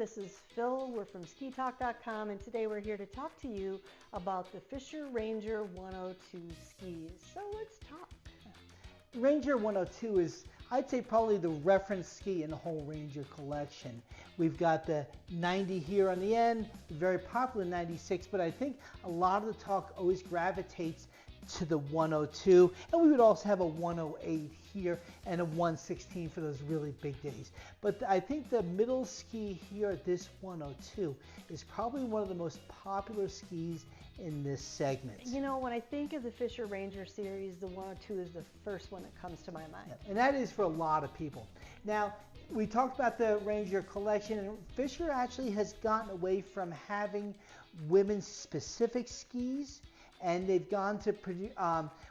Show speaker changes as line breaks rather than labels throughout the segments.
this is Phil. We're from SkiTalk.com, and today we're here to talk to you about the Fischer Ranger 102 skis. So let's talk.
The Ranger 102 is, I'd say, probably the reference ski in the whole Ranger collection. We've got the 90 here on the end, the very popular 96, but I think a lot of the talk always gravitates to the 102, and we would also have a 108 here and a 116 for those really big days. But I think the middle ski here, this 102, is probably one of the most popular skis in this segment.
You know, when I think of the Fischer Ranger series, the 102 is the first one that comes to my mind.
Yeah, and that is for a lot of people. Now, we talked about the Ranger collection, and Fischer actually has gotten away from having women's specific skis, and they've gone to produce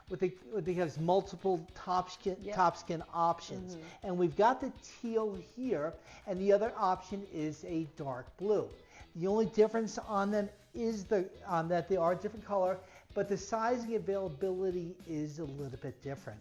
what they have is multiple top skin options. And we've got the teal here, and the other option is a dark blue. The only difference on them is that they are a different color, but the sizing availability is a little bit different.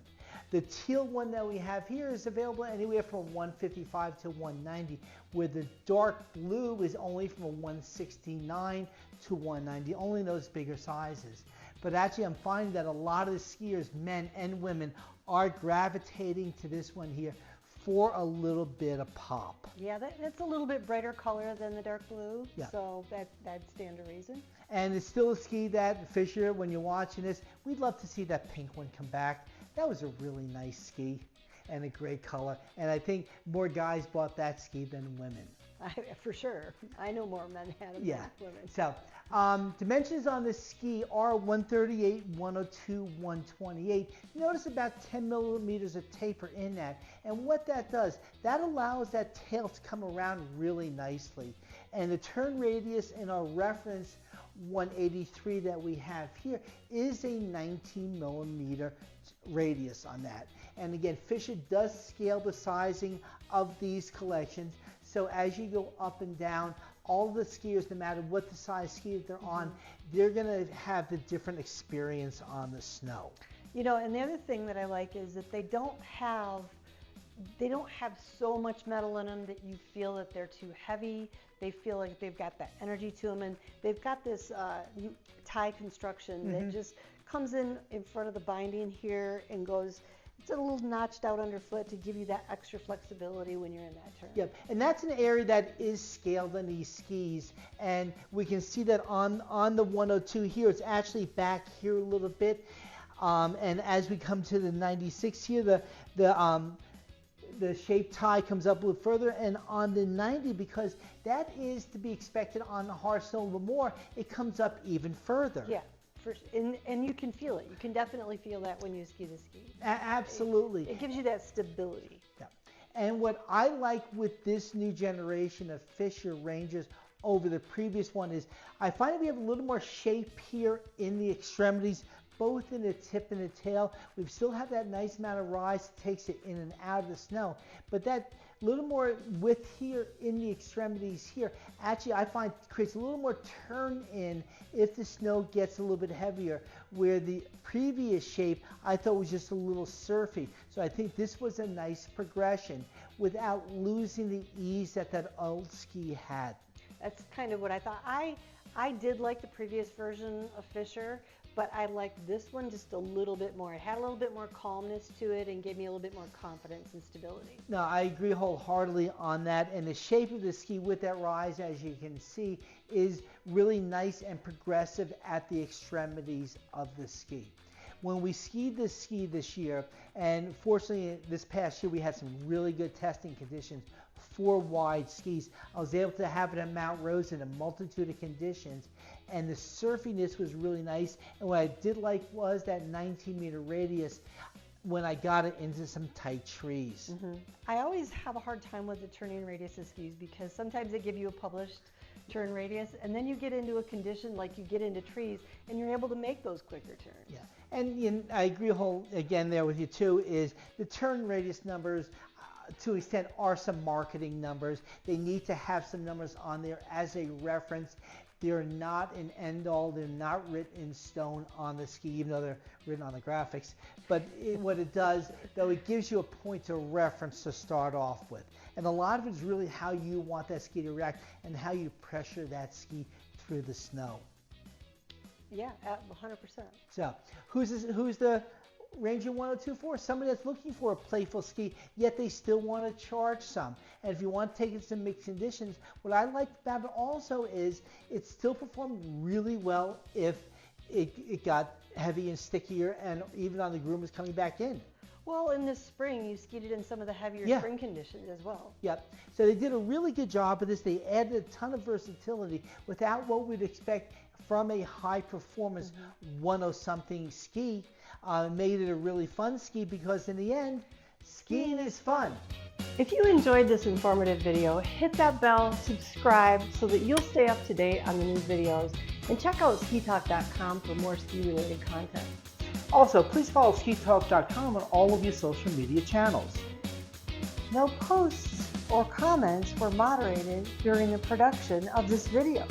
The teal one that we have here is available anywhere from 155 to 190, where the dark blue is only from 169 to 190, only those bigger sizes. But actually, I'm finding that a lot of the skiers, men and women, are gravitating to this one here for a little bit of pop.
Yeah, that's a little bit brighter color than the dark blue,
yeah.
So that stands to reason.
And it's still a ski that, Fischer, when you're watching this, we'd love to see that pink one come back. That was a really nice ski and a great color. And I think more guys bought that ski than women.
For sure. I know more men had them than women.
So dimensions on this ski are 138, 102, 128. Notice about 10 millimeters of taper in that. And what that does, that allows that tail to come around really nicely. And the turn radius in our reference 183 that we have here is a 19 millimeter radius on that. And again, Fischer does scale the sizing of these collections. So as you go up and down, all the skiers, no matter what the size ski they're on, they're going to have the different experience on the snow.
You know, and the other thing that I like is that they don't have so much metal in them that you feel that they're too heavy. They feel like they've got that energy to them, and they've got this tie construction that just comes in front of the binding here and goes. It's a little notched out underfoot to give you that extra flexibility when you're in that turn.
Yep, and that's an area that is scaled on these skis, and we can see that on the 102 here, it's actually back here a little bit, and as we come to the 96 here, the shape tie comes up a little further, and on the 90, because that is to be expected on the hard snow a little more, it comes up even further.
Yeah. And you can feel it. You can definitely feel that when you ski the ski.
Absolutely.
It gives you that stability.
Yeah. And what I like with this new generation of Fischer Rangers over the previous one is I find that we have a little more shape here in the extremities, both in the tip and the tail. We still have that nice amount of rise that takes it in and out of the snow, but that little more width here in the extremities here, actually I find creates a little more turn in if the snow gets a little bit heavier, where the previous shape I thought was just a little surfy. So I think this was a nice progression without losing the ease that that old ski had.
That's kind of what I thought. I did like the previous version of Fischer, but I liked this one just a little bit more. It had a little bit more calmness to it and gave me a little bit more confidence and stability.
No, I agree wholeheartedly on that. And the shape of the ski with that rise, as you can see, is really nice and progressive at the extremities of the ski. When we skied this ski this year, and fortunately this past year we had some really good testing conditions for wide skis. I was able to have it at Mount Rose in a multitude of conditions, and the surfiness was really nice. And what I did like was that 19-meter radius when I got it into some tight trees.
I always have a hard time with the turning radius of skis because sometimes they give you a published turn radius, and then you get into a condition like you get into trees, and you're able to make those quicker turns.
Yeah, and I agree again there with you too, is the turn radius numbers to an extent are some marketing numbers. They need to have some numbers on there as a reference, They are not an end all. They're not written in stone on the ski, even though they're written on the graphics. But what it does, though, it gives you a point of reference to start off with. And a lot of it is really how you want that ski to react and how you pressure that ski through the snow.
Yeah, 100%.
So, who's the Ranger 102 for? Somebody that's looking for a playful ski, yet they still want to charge some. And if you want to take it to mixed conditions, what I like about it also is it still performed really well if it got heavy and stickier, and even on the groomers coming back in.
Well, in this spring, you skied it in some of the heavier spring conditions as well.
Yep. So they did a really good job of this. They added a ton of versatility without what we'd expect from a high-performance 100-something ski. Made it a really fun ski because in the end, skiing is fun.
If you enjoyed this informative video, hit that bell, subscribe so that you'll stay up to date on the new videos, and check out SkiTalk.com for more ski-related content.
Also, please follow SkiTalk.com on all of your social media channels.
No posts or comments were moderated during the production of this video.